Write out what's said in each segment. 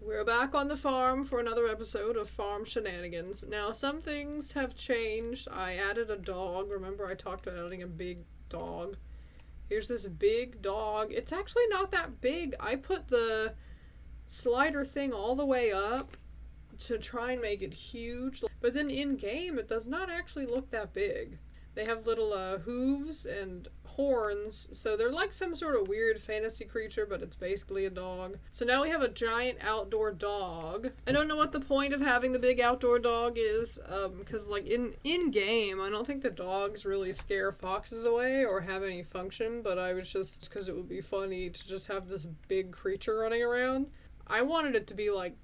We're back on the farm for another episode of Farm Shenanigans. Now, some things have changed. I added a dog. Remember I talked about adding a big dog? Here's this big dog. It's actually not that big. I put the slider thing all the way up to try and make it huge. But then in-game, it does not actually look that big. They have little hooves and horns, so they're like some sort of weird fantasy creature, but it's basically a dog. So now we have a giant outdoor dog. I don't know what the point of having the big outdoor dog is, because like in-game, I don't think the dogs really scare foxes away or have any function, but I was just, because it would be funny to just have this big creature running around. I wanted it to be like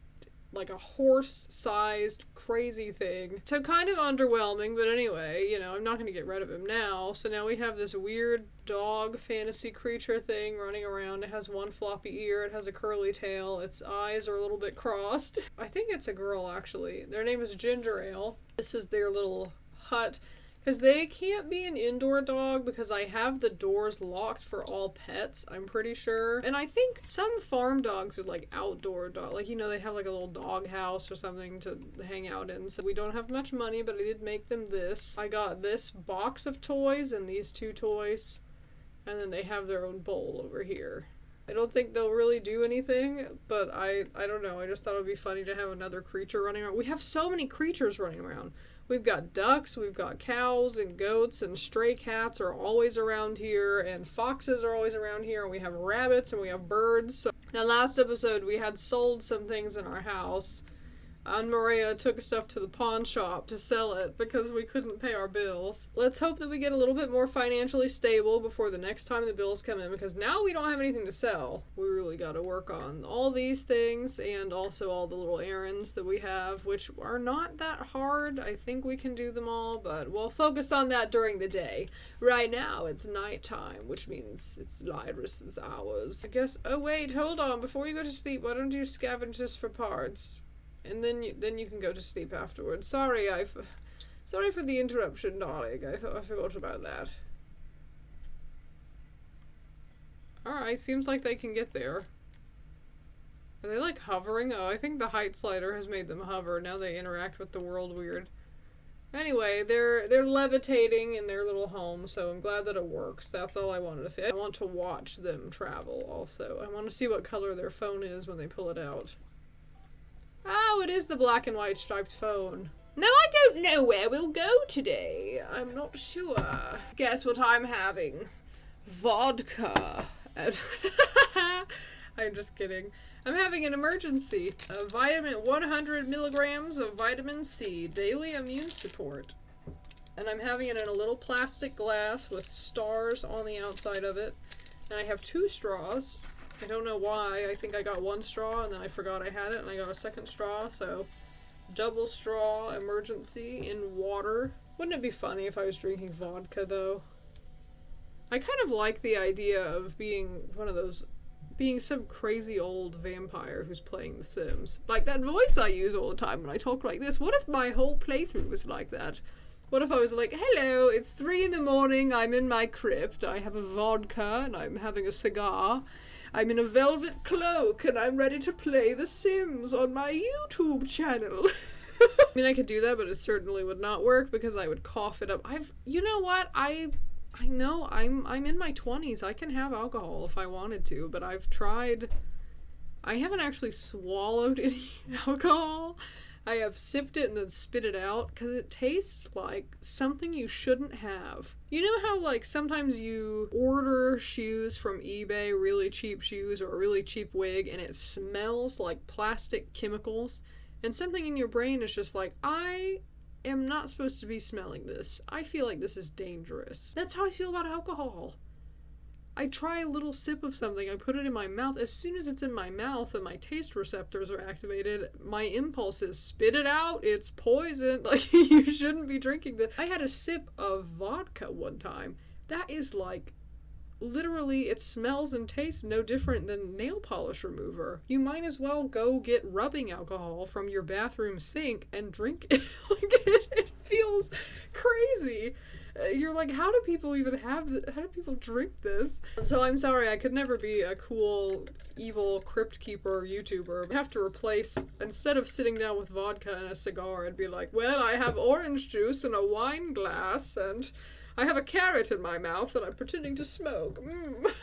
a horse-sized crazy thing. So kind of underwhelming, but anyway, you know, I'm not going to get rid of him now. So now we have this weird dog fantasy creature thing running around. It has one floppy ear, it has a curly tail, its eyes are a little bit crossed. I think it's a girl, actually. Their name is Ginger Ale. This is their little hut. Because they can't be an indoor dog because I have the doors locked for all pets, I'm pretty sure. And I think some farm dogs are like outdoor dog. Like, you know, they have like a little dog house or something to hang out in. So we don't have much money, but I did make them this. I got this box of toys and these 2 toys. And then they have their own bowl over here. I don't think they'll really do anything, but I don't know. I just thought it would be funny to have another creature running around. We have so many creatures running around. We've got ducks, we've got cows and goats, and stray cats are always around here, and foxes are always around here, and we have rabbits and we have birds. So, now last episode we had sold some things in our house. Aunt Maria took stuff to the pawn shop to sell it because we couldn't pay our bills. Let's hope that we get a little bit more financially stable before the next time the bills come in, because now we don't have anything to sell. We really got to work on all these things and also all the little errands that we have, which are not that hard. I think we can do them all, but we'll focus on that during the day. Right now it's nighttime, which means it's Lyris's hours. I guess, oh wait, hold on, before you go to sleep, why don't you scavenge this for parts? And then you can go to sleep afterwards. Sorry for the interruption, darling. I forgot about that. Alright, seems like they can get there. Are they like hovering? Oh, I think the height slider has made them hover. Now they interact with the world weird. Anyway, they're levitating in their little home, so I'm glad that it works. That's all I wanted to say. I want to watch them travel also. I want to see what color their phone is when they pull it out. Oh, it is the black and white striped phone. No, I don't know where we'll go today. I'm not sure. Guess what I'm having? Vodka. I'm just kidding. I'm having an emergency. A 100 milligrams of vitamin C, daily immune support. And I'm having it in a little plastic glass with stars on the outside of it. And I have 2 straws. I don't know why. I think I got 1 straw and then I forgot I had it and I got a second straw, so double straw emergency in water. Wouldn't it be funny if I was drinking vodka though? I kind of like the idea of being one of those, being some crazy old vampire who's playing The Sims. Like that voice I use all the time when I talk like this. What if my whole playthrough was like that? What if I was like, hello, it's 3 in the morning, I'm in my crypt, I have a vodka and I'm having a cigar. I'm in a velvet cloak and I'm ready to play The Sims on my YouTube channel. I mean, I could do that, but it certainly would not work because I would cough it up. You know what? I know I'm in my 20s. I can have alcohol if I wanted to, but I've tried. I haven't actually swallowed any alcohol. I have sipped it and then spit it out because it tastes like something you shouldn't have. You know how like sometimes you order shoes from eBay, really cheap shoes or a really cheap wig, and it smells like plastic chemicals? And something in your brain is just like, I am not supposed to be smelling this. I feel like this is dangerous. That's how I feel about alcohol. I try a little sip of something, I put it in my mouth. As soon as it's in my mouth and my taste receptors are activated, my impulse is spit it out, it's poison. Like, you shouldn't be drinking this. I had a sip of vodka one time. That is like, literally, it smells and tastes no different than nail polish remover. You might as well go get rubbing alcohol from your bathroom sink and drink it. Like, it feels crazy. You're like, how do people even how do people drink this? So I'm sorry, I could never be a cool, evil crypt keeper YouTuber. I have to replace, instead of sitting down with vodka and a cigar, I'd be like, well, I have orange juice in a wine glass, and I have a carrot in my mouth that I'm pretending to smoke.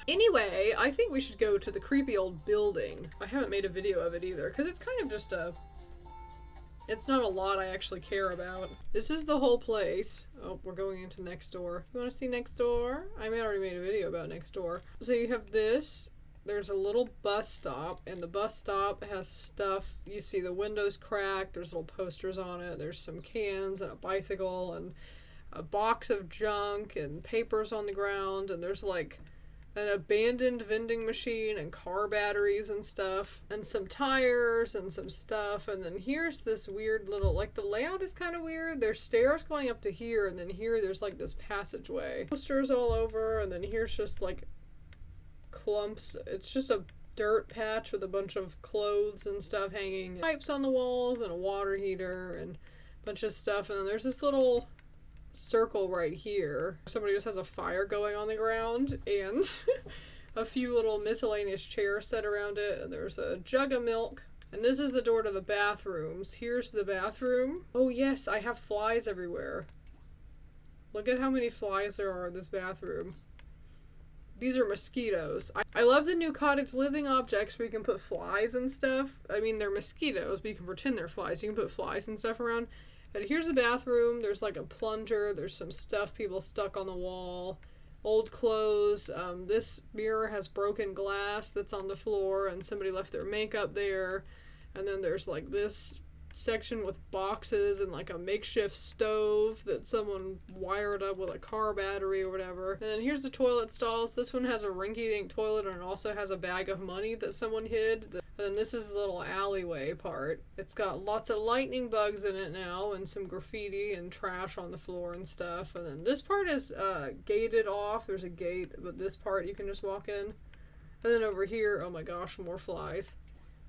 Anyway, I think we should go to the creepy old building. I haven't made a video of it either, because it's kind of just it's not a lot I actually care about. This is the whole place. Oh, we're going into next door. You want to see next door? I already made a video about next door. So you have this. There's a little bus stop, and the bus stop has stuff. You see the windows cracked. There's little posters on it. There's some cans and a bicycle and a box of junk and papers on the ground, and there's like an abandoned vending machine and car batteries and stuff, and some tires and some stuff. And then here's this weird little, like, the layout is kind of weird. There's stairs going up to here, and then here there's like this passageway. Posters all over, and then here's just like clumps. It's just a dirt patch with a bunch of clothes and stuff hanging, pipes on the walls and a water heater and a bunch of stuff. And then there's this little circle right here. Somebody just has a fire going on the ground, and a few little miscellaneous chairs set around it, and there's a jug of milk. And this is the door to the bathrooms. Here's the bathroom. Oh yes, I have flies everywhere. Look at how many flies there are in this bathroom. These are mosquitoes. I love the new Cottage living objects where you can put flies and stuff. I mean, they're mosquitoes, but you can pretend they're flies. You can put flies and stuff around. And here's the bathroom. There's like a plunger. There's some stuff people stuck on the wall. Old clothes. This mirror has broken glass that's on the floor, and somebody left their makeup there. And then there's like this section with boxes and like a makeshift stove that someone wired up with a car battery or whatever. And then here's the toilet stalls. This one has a rinky-dink toilet, and it also has a bag of money that someone hid. And then this is the little alleyway part. It's got lots of lightning bugs in it now, and some graffiti and trash on the floor and stuff. And then this part is gated off. There's a gate, but this part you can just walk in. And then over here, oh my gosh, more flies.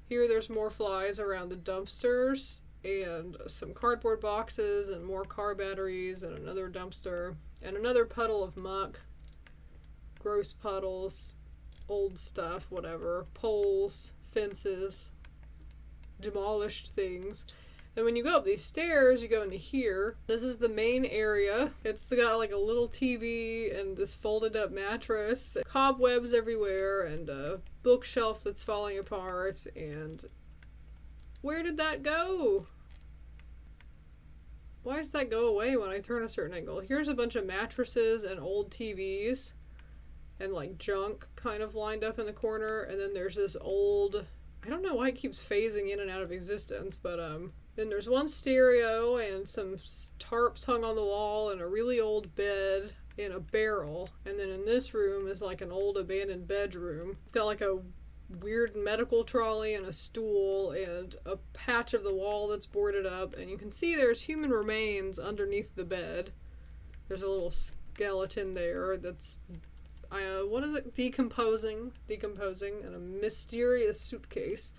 Here there's more flies around the dumpsters, and some cardboard boxes, and more car batteries, and another dumpster, and another puddle of muck. Gross puddles, old stuff, whatever. Poles, fences, demolished things. And when you go up these stairs, you go into here. This is the main area. It's got like a little TV and this folded up mattress, cobwebs everywhere, and a bookshelf that's falling apart. And where did that go? Why does that go away when I turn a certain angle? Here's a bunch of mattresses and old TVs and like junk kind of lined up in the corner. And then there's this old, I don't know why it keeps phasing in and out of existence, but then there's one stereo and some tarps hung on the wall and a really old bed and a barrel. And then in this room is like an old abandoned bedroom. It's got like a weird medical trolley and a stool and a patch of the wall that's boarded up. And you can see there's human remains underneath the bed. There's a little skeleton there that's, I don't know, what is it? Decomposing, and a mysterious suitcase.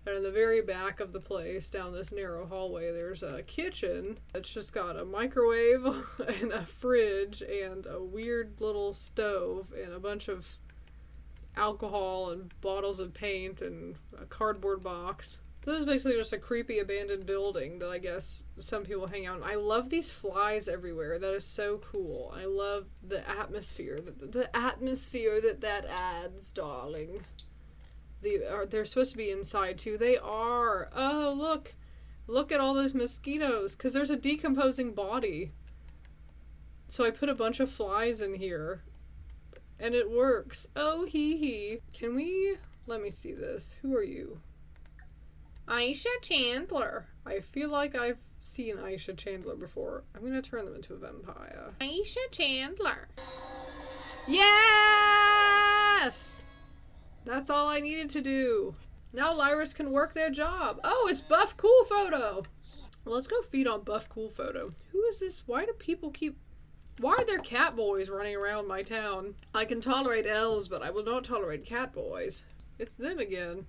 And in the very back of the place, down this narrow hallway, there's a kitchen that's just got a microwave and a fridge and a weird little stove and a bunch of alcohol and bottles of paint and a cardboard box. So this is basically just a creepy abandoned building that I guess some people hang out in. I love these flies everywhere. That is so cool. I love the atmosphere. The atmosphere that adds, darling. They're supposed to be inside too. They are. Oh, look. Look at all those mosquitoes. Because there's a decomposing body. So I put a bunch of flies in here. And it works. Oh, hee hee. Can we... Let me see this. Who are you? Aisha Chandler. I feel like I've seen Aisha Chandler before. I'm going to turn them into a vampire. Aisha Chandler. Yes! That's all I needed to do. Now Lyris can work their job. Oh, it's Buff Cool Photo. Well, let's go feed on Buff Cool Photo. Who is this? Why do people keep... Why are there cat boys running around my town? I can tolerate elves, but I will not tolerate cat boys. It's them again.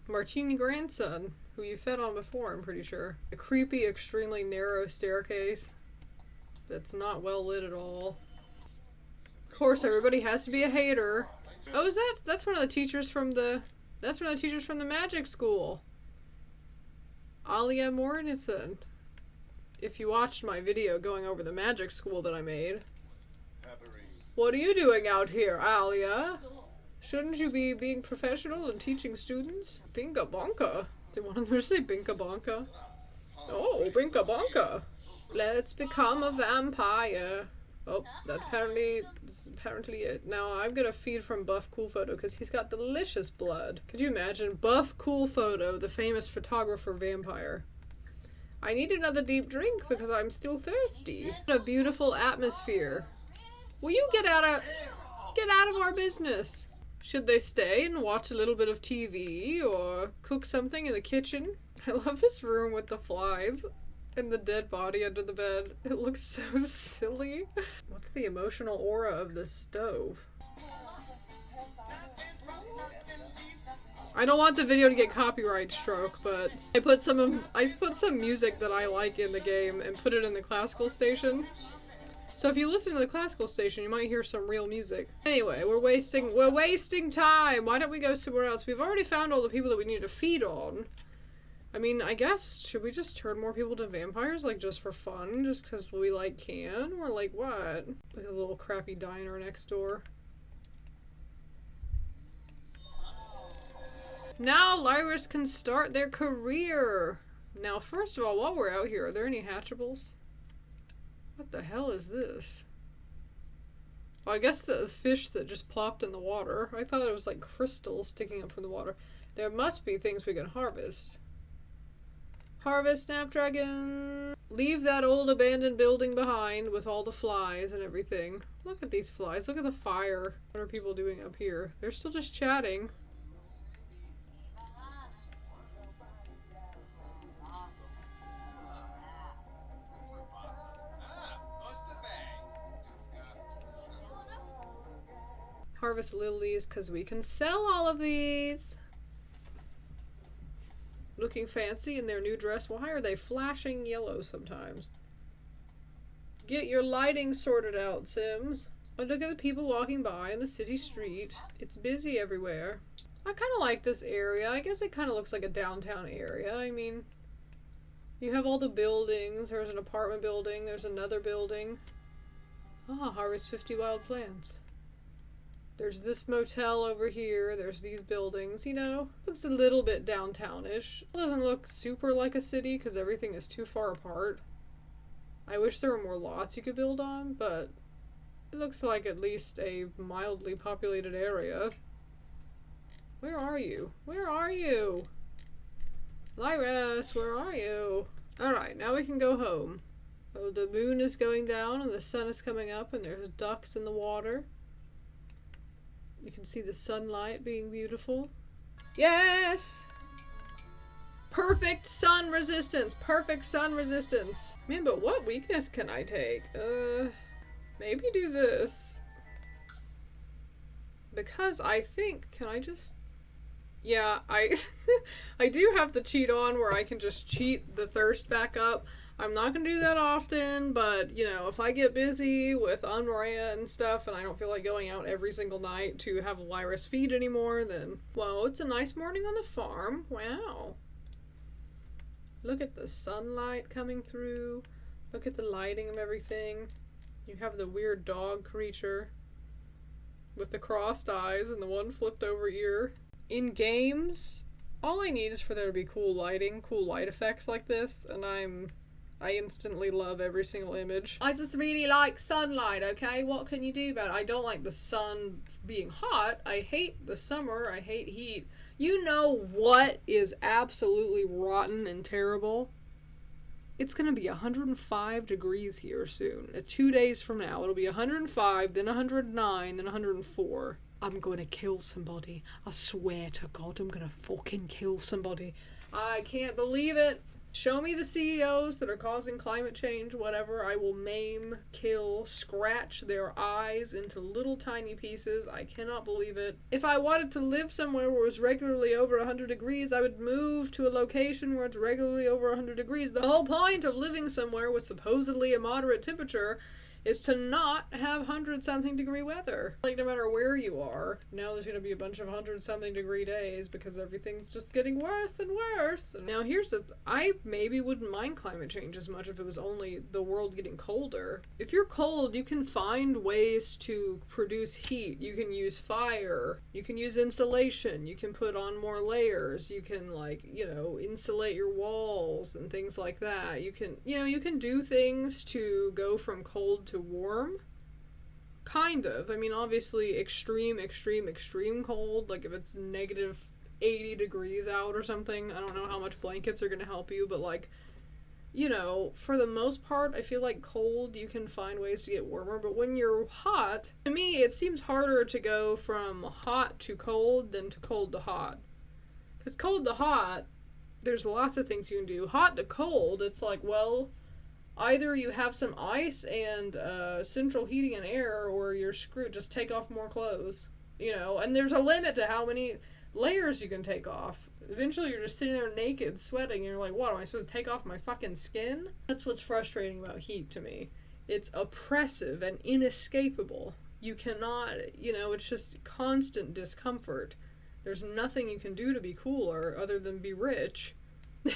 Martini grandson, who you fed on before, I'm pretty sure. A creepy, extremely narrow staircase. that's not well lit at all. Of course, everybody has to be a hater. Oh, that's one of the teachers from the magic school. Alia Mortensen. If you watched my video going over the magic school that I made. What are you doing out here, Alia? Shouldn't you be being professional and teaching students? Binka Bonka. Did one of them say Binka Bonka? Oh, Binka Bonka. Let's become a vampire. Oh, that is apparently it. Now I'm gonna feed from Buff Cool Photo because he's got delicious blood. Could you imagine? Buff Cool Photo, the famous photographer vampire. I need another deep drink because I'm still thirsty. What a beautiful atmosphere. Will you get out of our business? Should they stay and watch a little bit of TV or cook something in the kitchen? I love this room with the flies and the dead body under the bed. It looks so silly. What's the emotional aura of this stove? I don't want the video to get copyright struck, but I put some music that I like in the game and put it in the classical station. So if you listen to the classical station, you might hear some real music. Anyway, we're wasting time. Why don't we go somewhere else? We've already found all the people that we need to feed on. I mean, I guess, should we just turn more people to vampires, like, just for fun? Just because we, like, can? Or, like, what? Like a little crappy diner next door. Now Lyris can start their career! Now, first of all, while we're out here, are there any hatchables? What the hell is this? Oh, I guess the fish that just plopped in the water. I thought it was like crystals sticking up from the water. There must be things we can harvest. Harvest Snapdragon! Leave that old abandoned building behind with all the flies and everything. Look at these flies. Look at the fire. What are people doing up here? They're still just chatting. Harvest lilies because we can sell all of these. Looking fancy in their new dress. Why are they flashing yellow sometimes? Get your lighting sorted out, Sims. Oh, look at the people walking by in the city street. It's busy everywhere. I kind of like this area. I guess it kind of looks like a downtown area. I mean, you have all the buildings. There's an apartment building. There's another building. Ah, harvest 50 wild plants. There's this motel over here. There's these buildings, you know. Looks a little bit downtownish. It doesn't look super like a city because everything is too far apart. I wish there were more lots you could build on, but it looks like at least a mildly populated area. Where are you? Where are you? Lyris, where are you? Alright, now we can go home. Oh, the moon is going down and the sun is coming up and there's ducks in the water. You can see the sunlight being beautiful. Yes! Perfect sun resistance! Perfect sun resistance! Man, but what weakness can I take? Maybe do this. Because I think, can I just... Yeah, I do have the cheat on where I can just cheat the thirst back up. I'm not gonna do that often, but, you know, if I get busy with Unraya and stuff and I don't feel like going out every single night to have Lyris feed anymore, then, well, it's a nice morning on the farm. Wow. Look at the sunlight coming through. Look at the lighting of everything. You have the weird dog creature with the crossed eyes and the one flipped over ear. In games, all I need is for there to be cool lighting, cool light effects like this, and I instantly love every single image. I just really like sunlight, okay? What can you do about it? I don't like the sun being hot. I hate the summer. I hate heat. You know what is absolutely rotten and terrible? It's gonna be 105 degrees here soon. 2 days from now, it'll be 105, then 109, then 104. I'm gonna kill somebody. I swear to God, I'm gonna fucking kill somebody. I can't believe it. Show me the CEOs that are causing climate change, whatever. I will maim, kill, scratch their eyes into little tiny pieces. I cannot believe it. If I wanted to live somewhere where it was regularly over 100 degrees, I would move to a location where it's regularly over 100 degrees. The whole point of living somewhere with supposedly a moderate temperature is to not have 100-something degree weather. Like, no matter where you are, now there's gonna be a bunch of 100-something degree days because everything's just getting worse and worse. Now here's the I maybe wouldn't mind climate change as much if it was only the world getting colder. If you're cold, you can find ways to produce heat. You can use fire, you can use insulation, you can put on more layers, you can, like, you know, insulate your walls and things like that. You can, you know, you can do things to go from cold to warm. Kind of. I mean, obviously extreme cold, like if it's negative 80 degrees out or something, I don't know how much blankets are going to help you, but, like, you know, for the most part, I feel like cold, you can find ways to get warmer, but when you're hot, to me, it seems harder to go from hot to cold than to cold to hot. Because cold to hot, there's lots of things you can do. Hot to cold, it's like, well, either you have some ice and central heating and air, or you're screwed. Just take off more clothes, you know. And there's a limit to how many layers you can take off. Eventually, you're just sitting there naked, sweating, and you're like, what, am I supposed to take off my fucking skin? That's what's frustrating about heat to me. It's oppressive and inescapable. You cannot, you know, it's just constant discomfort. There's nothing you can do to be cooler other than be rich.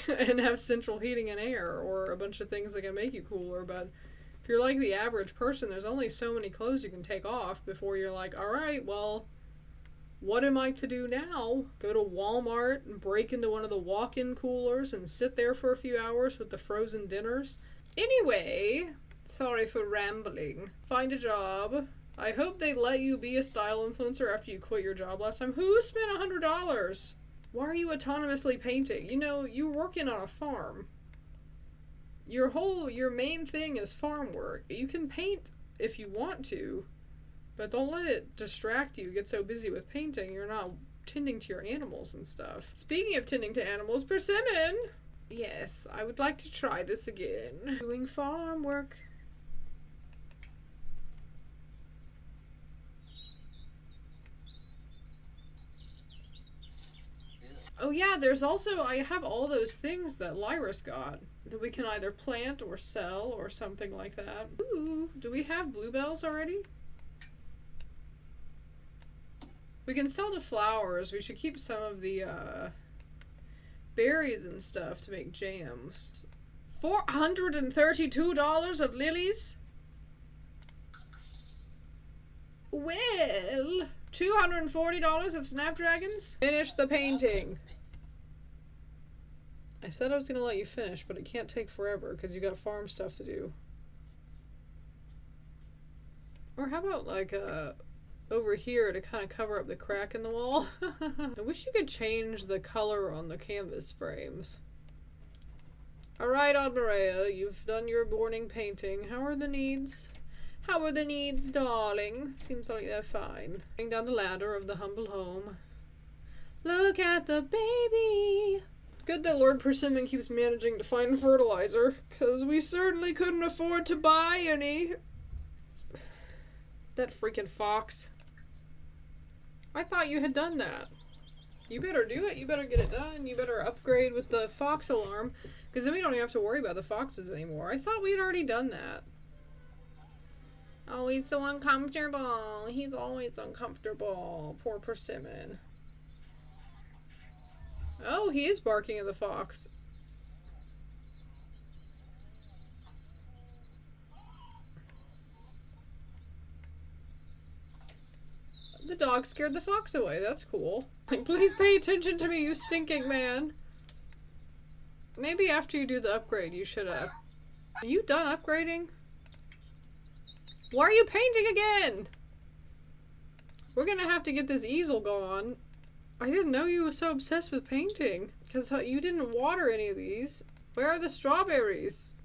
And have central heating and air, or a bunch of things that can make you cooler. But if you're like the average person, there's only so many clothes you can take off before you're like, alright, well, what am I to do now? Go to Walmart and break into one of the walk-in coolers and sit there for a few hours with the frozen dinners? Anyway, sorry for rambling. Find a job. I hope they let you be a style influencer after you quit your job last time. Who spent $100? Why are you autonomously painting? You know, you're working on a farm. Your main thing is farm work. You can paint if you want to, but don't let it distract you. Get so busy with painting, you're not tending to your animals and stuff. Speaking of tending to animals, Persimmon! Yes, I would like to try this again. Doing farm work. Oh yeah, there's also, I have all those things that Lyris got that we can either plant or sell or something like that. Ooh, do we have bluebells already? We can sell the flowers. We should keep some of the berries and stuff to make jams. $432 of lilies? Well, $240 of snapdragons? Finish the painting. I said I was going to let you finish, but it can't take forever because you got farm stuff to do. Or how about, like, over here to kind of cover up the crack in the wall? I wish you could change the color on the canvas frames. Alright, Admirea, you've done your morning painting. How are the needs? How are the needs, darling? Seems like they're fine. Going down the ladder of the humble home. Look at the baby! Good that Lord Persimmon keeps managing to find fertilizer, because we certainly couldn't afford to buy any. That freaking fox. I thought you had done that. You better do it. You better get it done. You better upgrade with the fox alarm, because then we don't even have to worry about the foxes anymore. I thought we had already done that. Oh, he's so uncomfortable. He's always uncomfortable. Poor Persimmon. Oh, he is barking at the fox. The dog scared the fox away. That's cool. Like, please pay attention to me, you stinking man. Maybe after you do the upgrade, you should have. Are you done upgrading? Why are you painting again? We're gonna have to get this easel gone. I didn't know you were so obsessed with painting. Because you didn't water any of these. Where are the strawberries?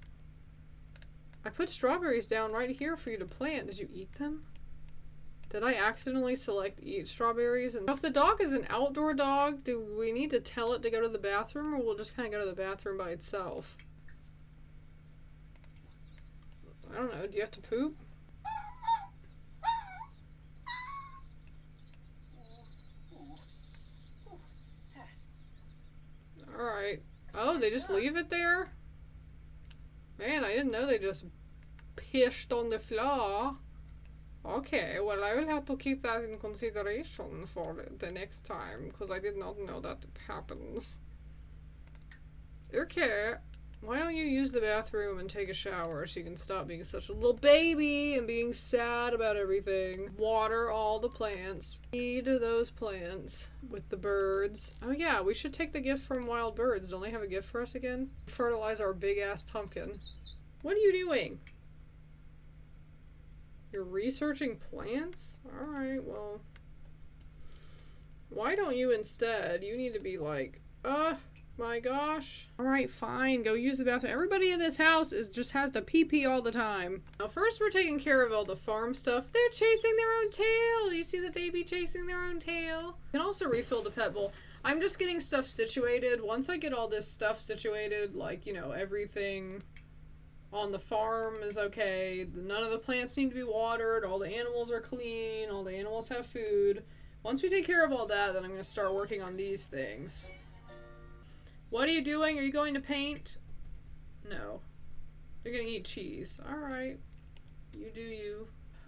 I put strawberries down right here for you to plant. Did you eat them? Did I accidentally select eat strawberries? And if the dog is an outdoor dog, do we need to tell it to go to the bathroom, or will it just kind of go to the bathroom by itself? I don't know. Do you have to poop? Alright. Oh, they just leave it there? Man, I didn't know they just pissed on the floor. Okay, well, I will have to keep that in consideration for the next time, because I did not know that happens. Okay, why don't you use the bathroom and take a shower so you can stop being such a little baby and being sad about everything. Water all the plants. Feed those plants with the birds. Oh yeah, we should take the gift from Wild Birds. Don't they have a gift for us again? Fertilize our big-ass pumpkin. What are you doing? You're researching plants? Alright, well. Why don't you instead? You need to be like, my gosh. Alright, fine. Go use the bathroom. Everybody in this house just has to pee-pee all the time. Now, first we're taking care of all the farm stuff. They're chasing their own tail. You see the baby chasing their own tail? You can also refill the pet bowl. I'm just getting stuff situated. Once I get all this stuff situated, like, you know, everything on the farm is okay. None of the plants need to be watered. All the animals are clean. All the animals have food. Once we take care of all that, then I'm going to start working on these things. What are you doing? Are you going to paint? No. You're going to eat cheese. Alright. You do you.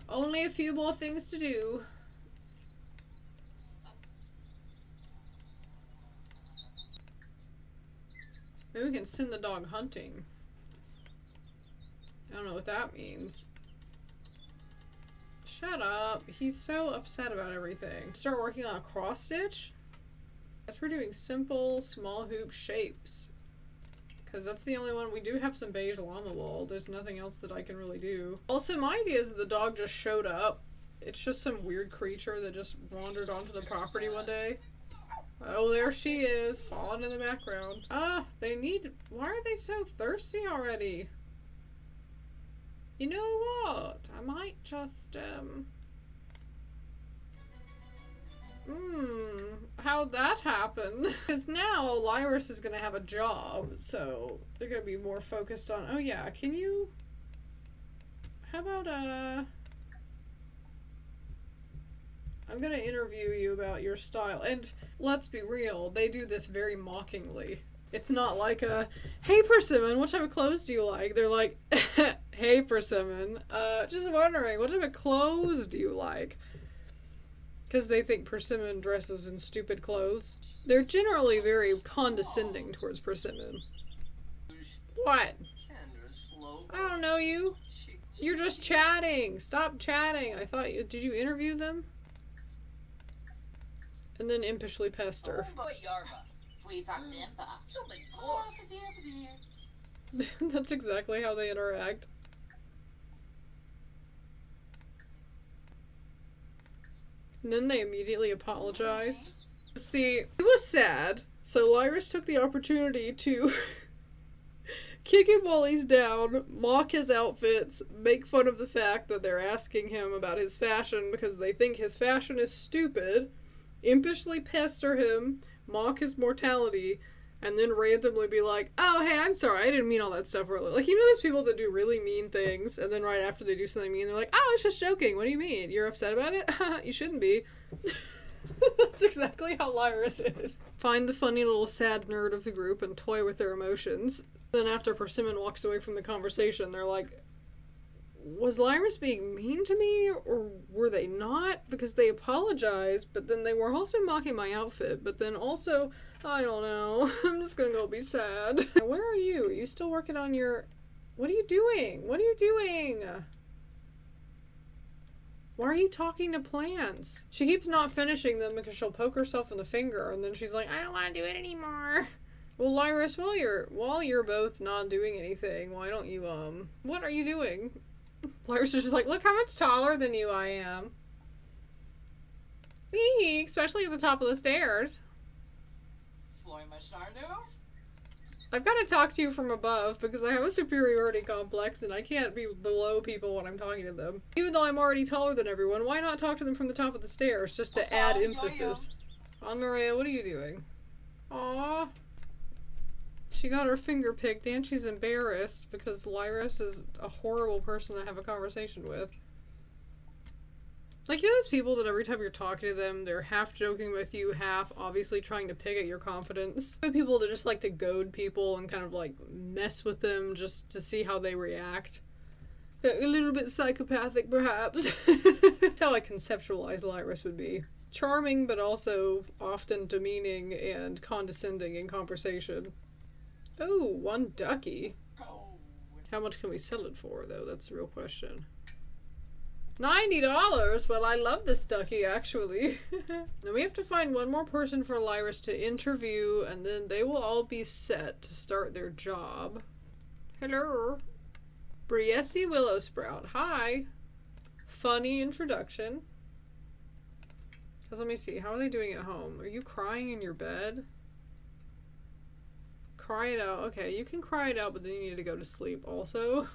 Only a few more things to do. Maybe we can send the dog hunting. I don't know what that means. Shut up. He's so upset about everything. Start working on a cross stitch? Guess we're doing simple, small hoop shapes. Because that's the only one. We do have some beige llama wool. There's nothing else that I can really do. Also, my idea is that the dog just showed up. It's just some weird creature that just wandered onto the property one day. Oh, there she is, falling in the background. They need... Why are they so thirsty already? You know what? I might just, how'd that happen? Because now Lyris is gonna have a job, so they're gonna be more focused on... Oh yeah, can you... How about, I'm gonna interview you about your style. And let's be real, they do this very mockingly. It's not like a, hey Persimmon, what type of clothes do you like? They're like, hey Persimmon, just wondering, what type of clothes do you like? Because they think Persimmon dresses in stupid clothes. They're generally very condescending towards Persimmon. What? I don't know you. You're just chatting. Stop chatting. I thought you... Did you interview them? And then impishly pester. That's exactly how they interact. And then they immediately apologize. See, it was sad, so Lyris took the opportunity to kick him while he's down, mock his outfits, make fun of the fact that they're asking him about his fashion because they think his fashion is stupid, impishly pester him, mock his mortality, and then randomly be like, oh, hey, I'm sorry, I didn't mean all that stuff really. Like, you know those people that do really mean things, and then right after they do something mean, they're like, oh, I was just joking, what do you mean? You're upset about it? You shouldn't be. That's exactly how Lyris is. Find the funny little sad nerd of the group and toy with their emotions. Then after Persimmon walks away from the conversation, they're like, was Lyris being mean to me, or were they not? Because they apologized, but then they were also mocking my outfit, but then also, I don't know, I'm just gonna go be sad. Where are you? Are you still working on your... What are you doing? What are you doing? Why are you talking to plants? She keeps not finishing them because she'll poke herself in the finger, and then she's like, I don't want to do it anymore. Well, Lyris, while you're both not doing anything, why don't you, what are you doing? Lyris is just like, look how much taller than you I am. Especially at the top of the stairs. I've got to talk to you from above because I have a superiority complex and I can't be below people when I'm talking to them. Even though I'm already taller than everyone, why not talk to them from the top of the stairs just to add emphasis? Aunt Maria, what are you doing? Aww. She got her finger picked and she's embarrassed because Lyris is a horrible person to have a conversation with. Like, you know those people that every time you're talking to them, they're half joking with you, half obviously trying to pick at your confidence? People that just like to goad people and kind of like mess with them just to see how they react. A little bit psychopathic, perhaps. That's how I conceptualize Lyris would be. Charming, but also often demeaning and condescending in conversation. Oh, one ducky. How much can we sell it for, though? That's the real question. $90? Well, I love this ducky, actually. Now we have to find one more person for Lyris to interview, and then they will all be set to start their job. Hello. Briesse Willowsprout. Hi. Funny introduction. Because let me see. How are they doing at home? Are you crying in your bed? Cry it out. Okay, you can cry it out, but then you need to go to sleep also.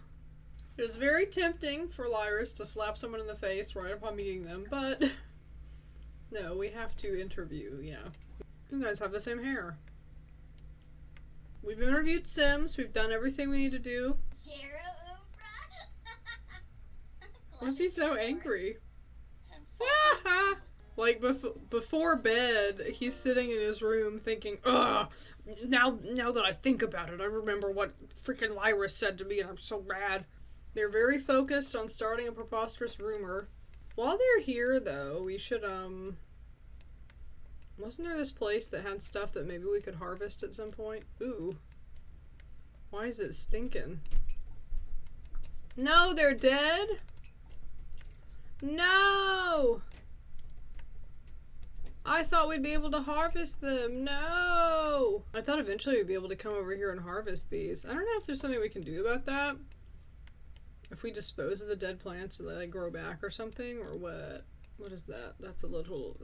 It is very tempting for Lyris to slap someone in the face right upon meeting them, but no, we have to interview, yeah. You guys have the same hair. We've interviewed Sims, we've done everything we need to do. Why is he so angry? Like, before bed, he's sitting in his room thinking, ugh, now that I think about it, I remember what freaking Lyris said to me and I'm so mad. They're very focused on starting a preposterous rumor. While they're here, though, we should, wasn't there this place that had stuff that maybe we could harvest at some point? Ooh. Why is it stinking? No, they're dead? No! I thought we'd be able to harvest them. No! I thought eventually we'd be able to come over here and harvest these. I don't know if there's something we can do about that. If we dispose of the dead plants, do they like grow back or something, or what? What is that? That's a little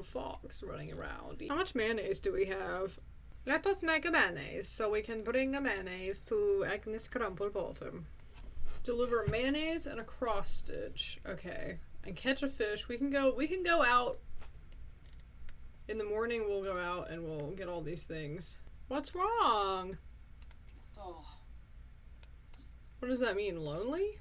fox running around. How much mayonnaise do we have? Let us make a mayonnaise so we can bring a mayonnaise to Agnes Crumplebottom. Deliver mayonnaise and a cross stitch. Okay. And catch a fish. We can go out. In the morning we'll go out and we'll get all these things. What's wrong? Oh. What does that mean? Lonely?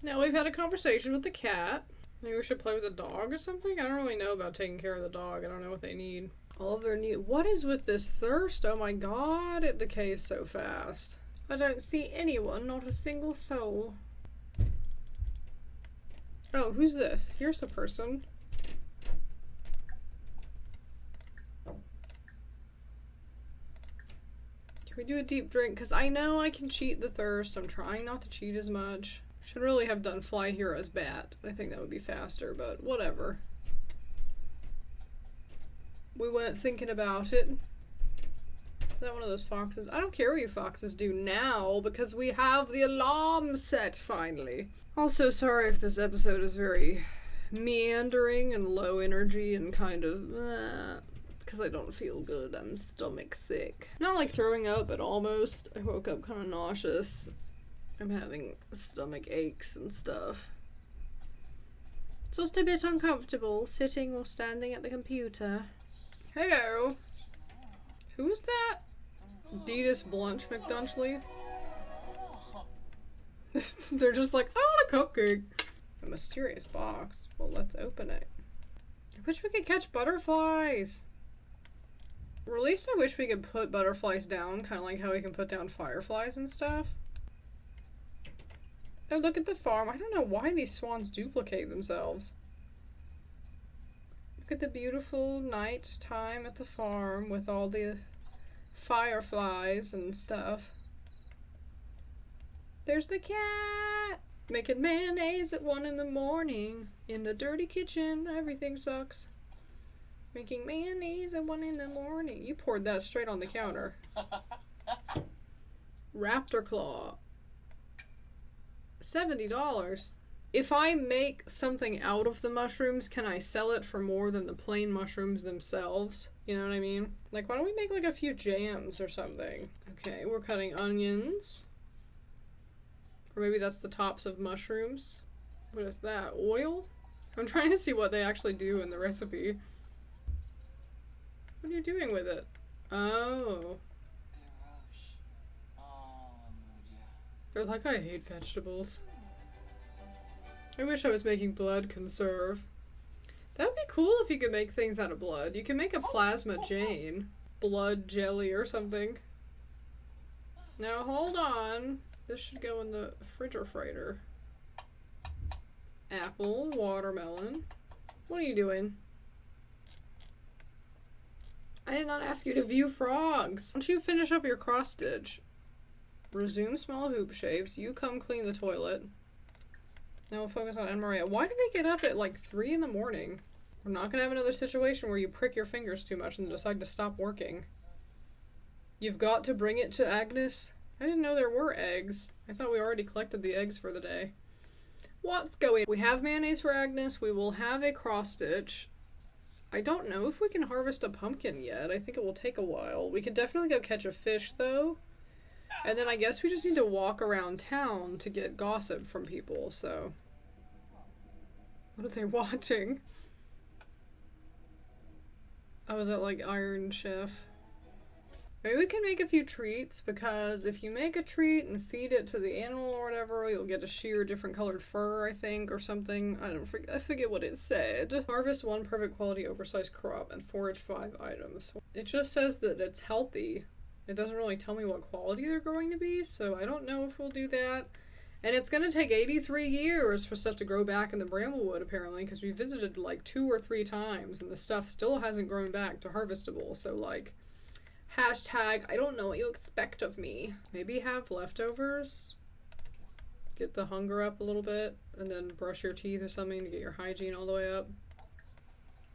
Now we've had a conversation with the cat. Maybe we should play with the dog or something? I don't really know about taking care of the dog. I don't know what they need. All of their need. What is with this thirst? Oh my god, it decays so fast. I don't see anyone, not a single soul. Oh, who's this? Here's a person. Can we do a deep drink? Because I know I can cheat the thirst. I'm trying not to cheat as much. Should really have done Fly Here as Bat. I think that would be faster, but whatever. We weren't thinking about it. Is that one of those foxes? I don't care what you foxes do now, because we have the alarm set, finally. Also, sorry if this episode is very meandering and low energy and kind of, because I don't feel good. I'm stomach sick. Not like throwing up, but almost. I woke up kind of nauseous. I'm having stomach aches and stuff. Just a bit uncomfortable, sitting or standing at the computer. Hello. Who's that? Deedus Blunch McDunchley? They're just like, I want a cupcake. A mysterious box. Well, let's open it. I wish we could catch butterflies. Or at least I wish we could put butterflies down, kind of like how we can put down fireflies and stuff. Oh, look at the farm. I don't know why these swans duplicate themselves. Look at the beautiful night time at the farm with all the fireflies and stuff. There's the cat! Making mayonnaise at 1 in the morning. In the dirty kitchen, everything sucks. Making mayonnaise at 1 in the morning. You poured that straight on the counter. Raptor claw. $70. If I make something out of the mushrooms, can I sell it for more than the plain mushrooms themselves? You know what I mean? Like, why don't we make like a few jams or something? Okay, we're cutting onions. Or maybe that's the tops of mushrooms. What is that? Oil? I'm trying to see what they actually do in the recipe. What are you doing with it? Oh. They're like, I hate vegetables. I wish I was making blood conserve. That would be cool if you could make things out of blood. You can make a plasma Jane. Blood jelly or something. Now hold on. This should go in the refrigerator. Apple, watermelon. What are you doing? I did not ask you to view frogs. Why don't you finish up your cross stitch? Resume small hoop shapes. You come clean the toilet. Now we'll focus on Anne Maria. Why did they get up at like 3 in the morning? We're not gonna have another situation where you prick your fingers too much and decide to stop working. You've got to bring it to Agnes. I didn't know there were eggs. I thought we already collected the eggs for the day. What's going on? We have mayonnaise for Agnes. We will have a cross stitch. I don't know if we can harvest a pumpkin yet. I think it will take a while. We could definitely go catch a fish though. And then I guess we just need to walk around town to get gossip from people, so. What are they watching? Oh, is that like Iron Chef? Maybe we can make a few treats, because if you make a treat and feed it to the animal or whatever, you'll get to shear different colored fur, I think, or something. I forget what it said. Harvest 1 perfect quality oversized crop and forage 5 items. It just says that it's healthy. It doesn't really tell me what quality they're going to be, so I don't know if we'll do that. And it's going to take 83 years for stuff to grow back in the Bramblewood, apparently, because we visited like 2 or 3 times, and the stuff still hasn't grown back to harvestable, so like, hashtag, I don't know what you expect of me. Maybe have leftovers, get the hunger up a little bit, and then brush your teeth or something to get your hygiene all the way up.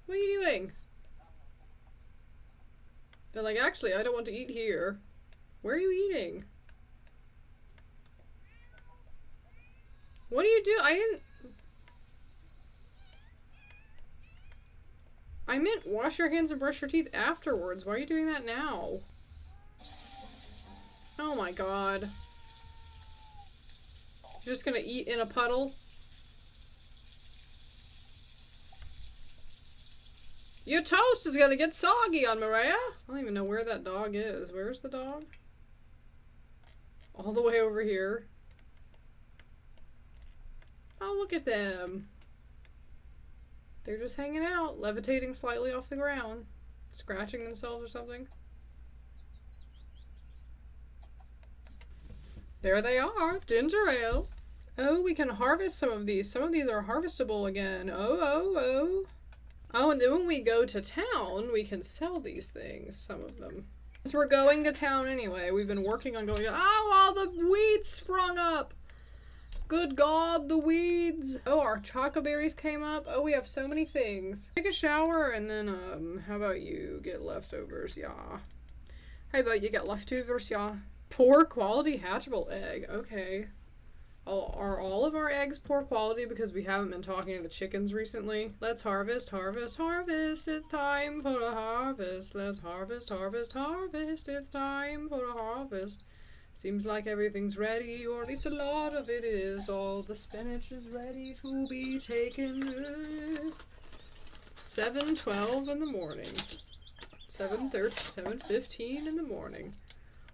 What are you doing? They're like, actually, I don't want to eat here. Where are you eating? What do you do? I meant wash your hands and brush your teeth afterwards. Why are you doing that now? Oh my god. You're just gonna eat in a puddle? Your toast is gonna get soggy on Maria. I don't even know where that dog is. Where's the dog? All the way over here. Oh, look at them. They're just hanging out, levitating slightly off the ground. Scratching themselves or something. There they are, ginger ale. Oh, we can harvest some of these. Some of these are harvestable again. Oh. Oh, and then when we go to town, we can sell these things, some of them. Since we're going to town anyway, we've been working on going, oh, all the weeds sprung up! Good God, the weeds! Oh, our chocolate berries came up. Oh, we have so many things. Take a shower and then, how about you get leftovers, yeah. How about you get leftovers, yeah. Poor quality hatchable egg, okay. Oh, are all of our eggs poor quality because we haven't been talking to the chickens recently? Let's harvest, harvest, harvest. It's time for a harvest. Let's harvest, harvest, harvest. It's time for a harvest. Seems like everything's ready, or at least a lot of it is. All the spinach is ready to be taken. 7:12 in the morning. 7:30, 7:15 in the morning.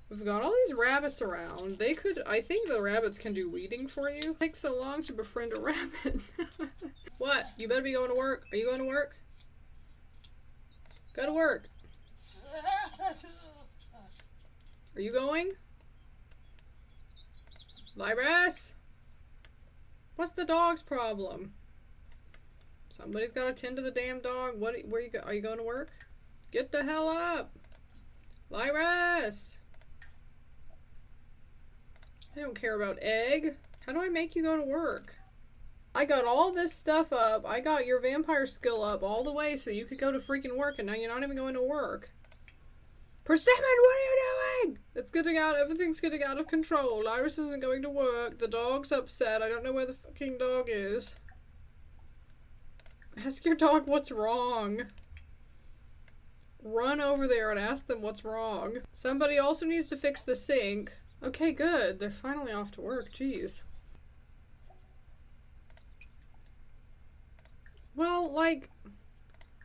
We've got all these rabbits around. They could, I think the rabbits can do weeding for you. It takes so long to befriend a rabbit. What? You better be going to work. Are you going to work? Go to work. Are you going? Lyris? What's the dog's problem? Somebody's got to tend to the damn dog. Where you go? Are you going to work? Get the hell up. Lyris! I don't care about egg. How do I make you go to work? I got all this stuff up. I got your vampire skill up all the way so you could go to freaking work, and now you're not even going to work. Persimmon, what are you doing? It's getting out. Everything's getting out of control. Lyris isn't going to work. The dog's upset. I don't know where the fucking dog is. Ask your dog what's wrong. Run over there and ask them what's wrong. Somebody also needs to fix the sink. Okay, good. They're finally off to work. Jeez. Well, like,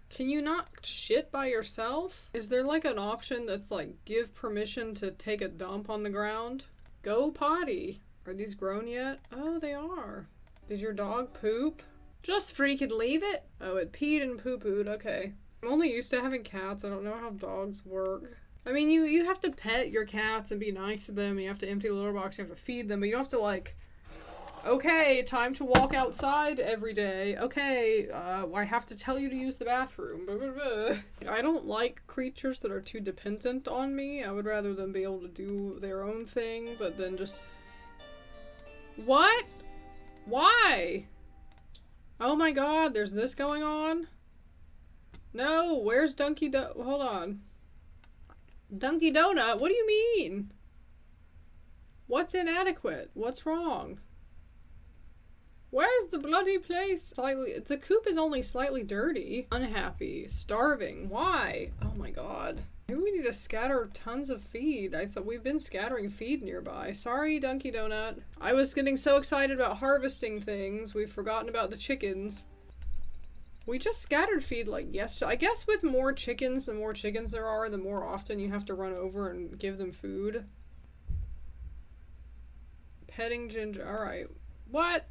can you not shit by yourself? Is there like an option that's like, give permission to take a dump on the ground? Go potty. Are these grown yet? Oh, they are. Did your dog poop? Just freaking leave it? Oh, it peed and poo-pooed. Okay. I'm only used to having cats. I don't know how dogs work. I mean, you have to pet your cats and be nice to them. You have to empty the litter box. You have to feed them. But you don't have to like, okay, time to walk outside every day. Okay, I have to tell you to use the bathroom. Blah, blah, blah. I don't like creatures that are too dependent on me. I would rather them be able to do their own thing, but then just... What? Why? Oh my god, there's this going on? No, where's hold on. Dunky Donut? What do you mean? What's inadequate? What's wrong? Where's the bloody place? The coop is only slightly dirty. Unhappy. Starving. Why? Oh my god. Maybe we need to scatter tons of feed. I thought we've been scattering feed nearby. Sorry, Dunky Donut. I was getting so excited about harvesting things, we've forgotten about the chickens. We just scattered feed like yesterday. I guess with more chickens, the more chickens there are, the more often you have to run over and give them food. Petting Ginger. Alright. What?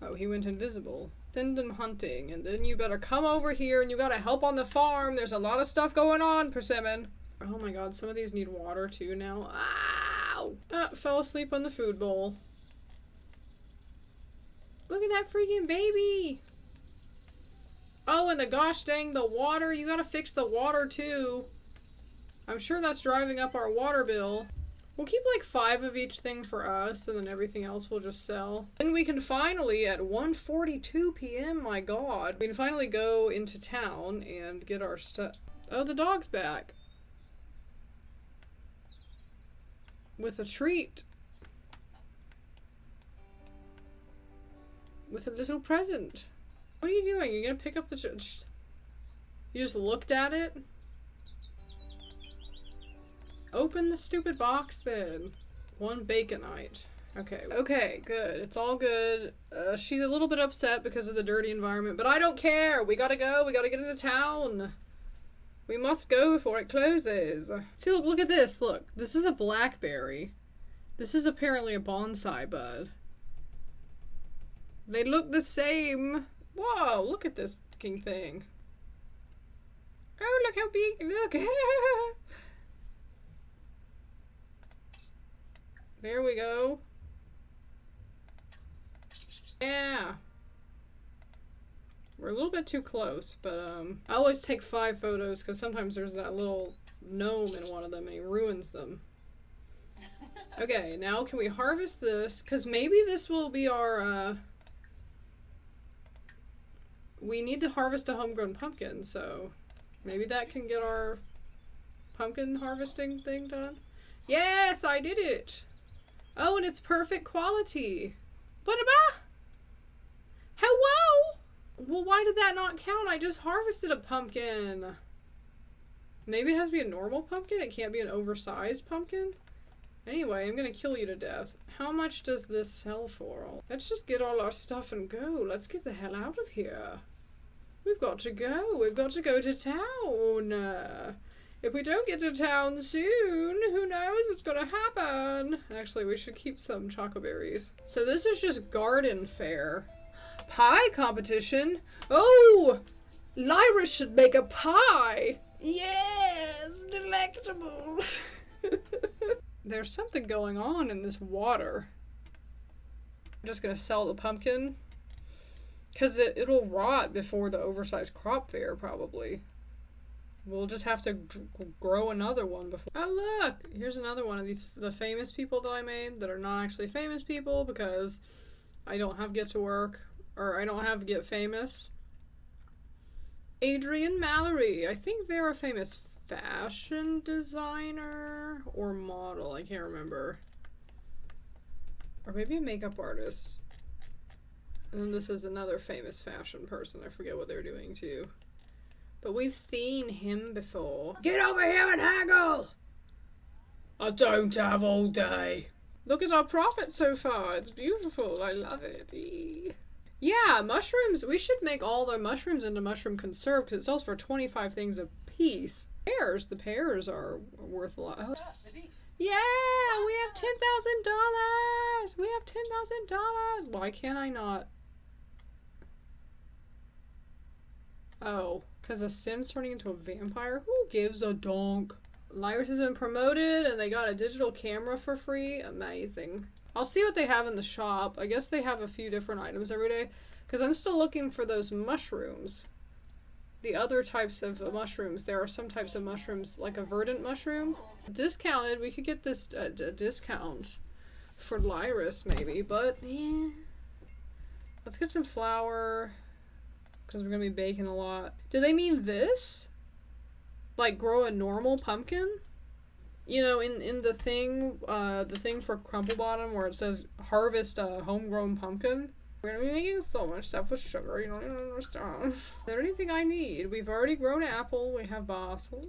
Oh, he went invisible. Send them hunting, and then you better come over here and you gotta help on the farm. There's a lot of stuff going on, Persimmon. Oh my god, some of these need water too now. Ow! Ah, fell asleep on the food bowl. Look at that freaking baby! Oh, and the gosh dang, the water. You gotta fix the water too. I'm sure that's driving up our water bill. We'll keep like 5 of each thing for us, and then everything else we'll just sell. Then we can finally, at 1:42 p.m., my god, we can finally go into town and get our stuff. Oh, the dog's back. With a treat. With a little present. What are you doing? You're gonna pick up the... You just looked at it? Open the stupid box then. 1 baconite. Okay. Okay, good. It's all good. She's a little bit upset because of the dirty environment, but I don't care. We gotta go. We gotta get into town. We must go before it closes. See, look at this. Look. This is a blackberry. This is apparently a bonsai bud. They look the same. Whoa, look at this fucking thing. Oh, look how big. Look. There we go. Yeah. We're a little bit too close, but I always take 5 photos because sometimes there's that little gnome in one of them and he ruins them. Okay, now can we harvest this? Because maybe this will be our, we need to harvest a homegrown pumpkin, so maybe that can get our pumpkin harvesting thing done. Yes, I did it! Oh, and it's perfect quality. What about? Hello? Well, why did that not count? I just harvested a pumpkin. Maybe it has to be a normal pumpkin? It can't be an oversized pumpkin? Anyway, I'm gonna kill you to death. How much does this sell for? Let's just get all our stuff and go. Let's get the hell out of here. We've got to go. We've got to go to town. If we don't get to town soon, who knows what's gonna happen? Actually, we should keep some chocoberries. So this is just garden fare. Pie competition? Oh! Lyris should make a pie! Yes! Delectable! There's something going on in this water. I'm just gonna sell the pumpkin. Because it'll rot before the oversized crop fair, probably. We'll just have to grow another one before. Oh look! Here's another one of these, the famous people that I made that are not actually famous people because I don't have Get to Work, or I don't have Get Famous. Adrian Mallory. I think they're a famous fashion designer or model. I can't remember. Or maybe a makeup artist. And then this is another famous fashion person. I forget what they're doing too. But we've seen him before. Get over here and haggle! I don't have all day. Look at our profit so far. It's beautiful. I love it. Yeah, mushrooms. We should make all the mushrooms into mushroom conserve because it sells for 25 things a piece. Pears. The pears are worth a lot. Oh. Yeah, we have $10,000. We have $10,000. Why can't I not? Oh, because a Sim's turning into a vampire? Who gives a donk? Lyris has been promoted and they got a digital camera for free. Amazing. I'll see what they have in the shop. I guess they have a few different items every day because I'm still looking for those mushrooms. The other types of mushrooms. There are some types of mushrooms like a verdant mushroom. Discounted. We could get this discount for Lyris maybe, but yeah. Let's get some flour because we're going to be baking a lot. Do they mean this? Like grow a normal pumpkin? You know, in the thing for Crumple Bottom where it says harvest a homegrown pumpkin. We're gonna be making so much stuff with sugar, you don't even understand. Is there anything I need? We've already grown apple, we have basil.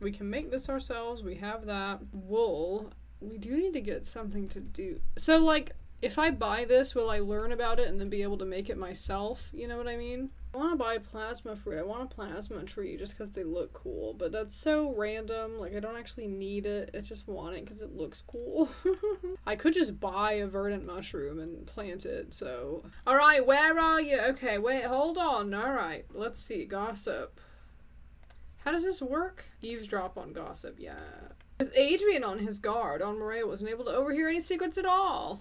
We can make this ourselves, we have that. Wool. We do need to get something to do. So like, if I buy this, will I learn about it and then be able to make it myself? You know what I mean? I want to buy plasma fruit. I want a plasma tree just because they look cool. But that's so random. Like, I don't actually need it. I just want it because it looks cool. I could just buy a verdant mushroom and plant it, so... Alright, where are you? Okay, wait, hold on. Alright, let's see. Gossip. How does this work? Eavesdrop on gossip, yeah. With Adrian on his guard, Maria wasn't able to overhear any secrets at all.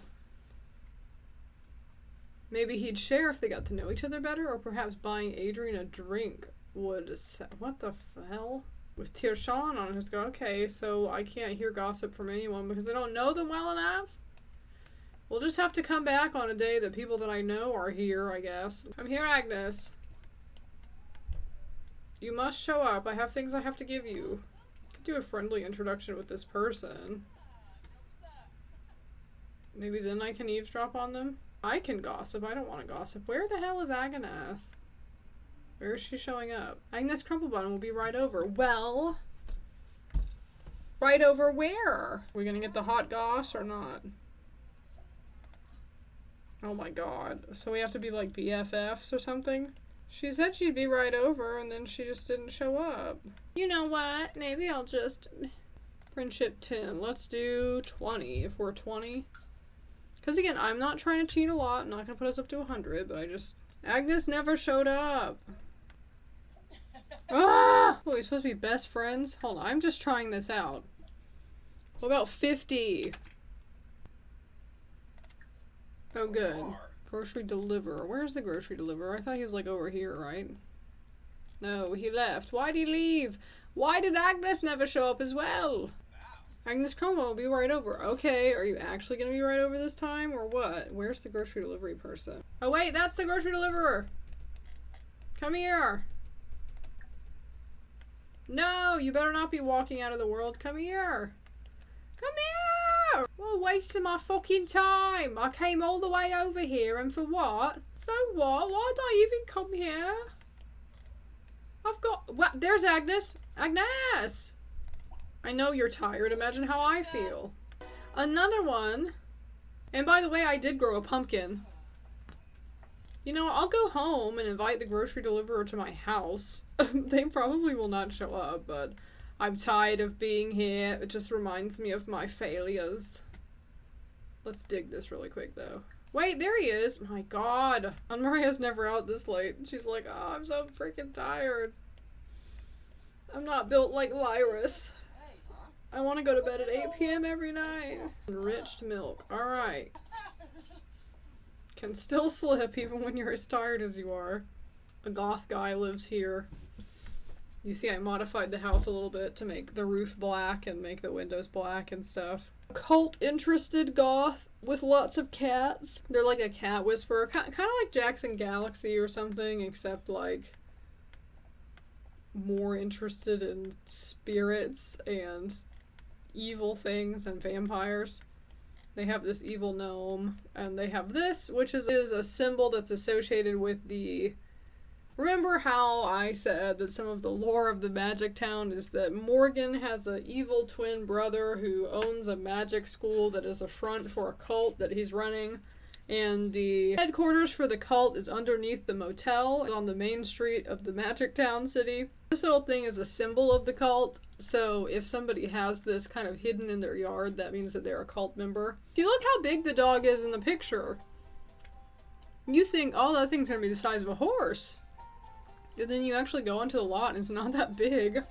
Maybe he'd share if they got to know each other better, or perhaps buying Adrian a drink would... What the hell? With Tirshan on his guard. Okay, so I can't hear gossip from anyone because I don't know them well enough? We'll just have to come back on a day that people that I know are here, I guess. I'm here, Agnes. You must show up. I have things I have to give you. I could do a friendly introduction with this person. Maybe then I can eavesdrop on them? I can gossip. I don't want to gossip. Where the hell is Agnes? Where is she showing up? Agnes Crumplebottom will be right over. Well, right over where? Are we gonna get the hot goss or not? Oh my god. So we have to be like BFFs or something? She said she'd be right over and then she just didn't show up. You know what? Maybe I'll just... Friendship 10. Let's do 20 if we're 20. Because again, I'm not trying to cheat a lot. I'm not going to put us up to 100, but I just... Agnes never showed up. Ah! Oh, we're supposed to be best friends? Hold on, I'm just trying this out. What about 50? Oh, good. Grocery deliverer. Where's the grocery deliverer? I thought he was like over here, right? No, he left. Why'd he leave? Why did Agnes never show up as well? Agnes Cromwell will be right over. Okay, are you actually gonna be right over this time, or what? Where's the grocery delivery person? Oh wait, that's the grocery deliverer! Come here! No, you better not be walking out of the world. Come here! Come here! Well, wasting my fucking time! I came all the way over here, and for what? So what? Why'd I even come here? I've got... What? There's Agnes! Agnes! I know you're tired. Imagine how I feel. Another one. And by the way, I did grow a pumpkin. You know, I'll go home and invite the grocery deliverer to my house. They probably will not show up, but I'm tired of being here. It just reminds me of my failures. Let's dig this really quick, though. Wait, there he is. My god. Maria's never out this late. She's like, oh, I'm so freaking tired. I'm not built like Lyris. I want to go to bed at 8 p.m. every night. Enriched milk. Alright. Can still slip even when you're as tired as you are. A goth guy lives here. You see I modified the house a little bit to make the roof black and make the windows black and stuff. Cult-interested goth with lots of cats. They're like a cat whisperer. Kind of like Jackson Galaxy or something, except like... more interested in spirits and evil things and vampires. They have this evil gnome, and they have this, which is a symbol that's associated with the... Remember how I said that some of the lore of the magic town is that Morgan has an evil twin brother who owns a magic school that is a front for a cult that he's running, and the headquarters for the cult is underneath the motel on the main street of the magic town city. This little thing is a symbol of the cult, so if somebody has this kind of hidden in their yard, that means that they're a cult member. Do you look how big the dog is in the picture? You think, oh, that thing's gonna be the size of a horse. And then you actually go into the lot and it's not that big.